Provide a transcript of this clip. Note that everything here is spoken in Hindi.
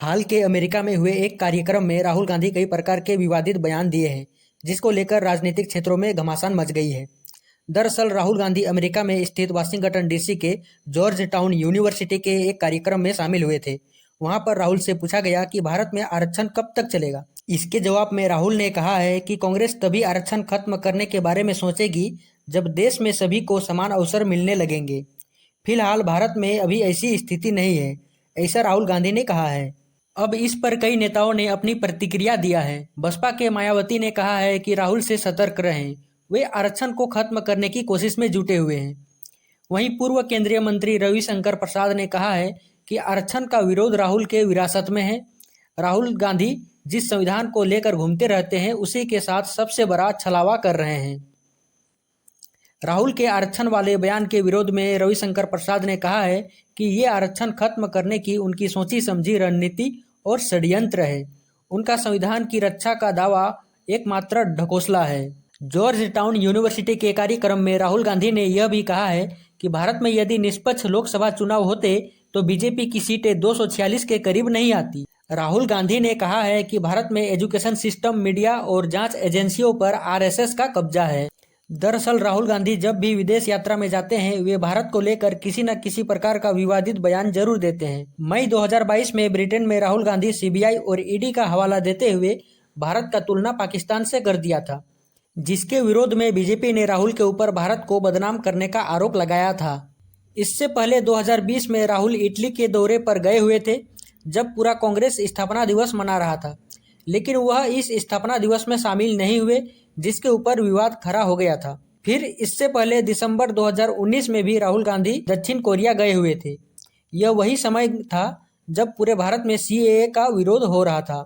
हाल के अमेरिका में हुए एक कार्यक्रम में राहुल गांधी कई प्रकार के विवादित बयान दिए हैं, जिसको लेकर राजनीतिक क्षेत्रों में घमासान मच गई है। दरअसल राहुल गांधी अमेरिका में स्थित वाशिंगटन डीसी के जॉर्ज टाउन यूनिवर्सिटी के एक कार्यक्रम में शामिल हुए थे। वहां पर राहुल से पूछा गया कि भारत में आरक्षण कब तक चलेगा। इसके जवाब में राहुल ने कहा है कि कांग्रेस तभी आरक्षण खत्म करने के बारे में सोचेगी जब देश में सभी को समान अवसर मिलने लगेंगे। फिलहाल भारत में अभी ऐसी स्थिति नहीं है, ऐसा राहुल गांधी ने कहा है। अब इस पर कई नेताओं ने अपनी प्रतिक्रिया दिया है। बसपा के मायावती ने कहा है कि राहुल से सतर्क रहें, वे आरक्षण को खत्म करने की कोशिश में जुटे हुए हैं। वहीं पूर्व केंद्रीय मंत्री रविशंकर प्रसाद ने कहा है कि आरक्षण का विरोध राहुल के विरासत में है। राहुल गांधी जिस संविधान को लेकर घूमते रहते हैं, उसी के साथ सबसे बड़ा छलावा कर रहे हैं। राहुल के आरक्षण वाले बयान के विरोध में रविशंकर प्रसाद ने कहा है कि ये आरक्षण खत्म करने की उनकी सोची समझी रणनीति और षड्यंत्र है। उनका संविधान की रक्षा का दावा एकमात्र ढकोसला है। जॉर्ज टाउन यूनिवर्सिटी के कार्यक्रम में राहुल गांधी ने यह भी कहा है कि भारत में यदि निष्पक्ष लोकसभा चुनाव होते तो बीजेपी की सीटें 246 के करीब नहीं आती। राहुल गांधी ने कहा है कि भारत में एजुकेशन सिस्टम, मीडिया और जांच एजेंसियों पर आरएसएस का कब्जा है। दरअसल राहुल गांधी जब भी विदेश यात्रा में जाते हैं, वे भारत को लेकर किसी न किसी प्रकार का विवादित बयान जरूर देते हैं। मई 2022 में ब्रिटेन में राहुल गांधी सीबीआई और ईडी का हवाला देते हुए भारत का तुलना पाकिस्तान से कर दिया था, जिसके विरोध में बीजेपी ने राहुल के ऊपर भारत को बदनाम करने का आरोप लगाया था। इससे पहले 2020 में राहुल इटली के दौरे पर गए हुए थे, जब पूरा कांग्रेस स्थापना दिवस मना रहा था, लेकिन वह इस स्थापना दिवस में शामिल नहीं हुए, जिसके ऊपर विवाद खड़ा हो गया था। फिर इससे पहले दिसंबर 2019 में भी राहुल गांधी दक्षिण कोरिया गए हुए थे। यह वही समय था जब पूरे भारत में सीएए का विरोध हो रहा था।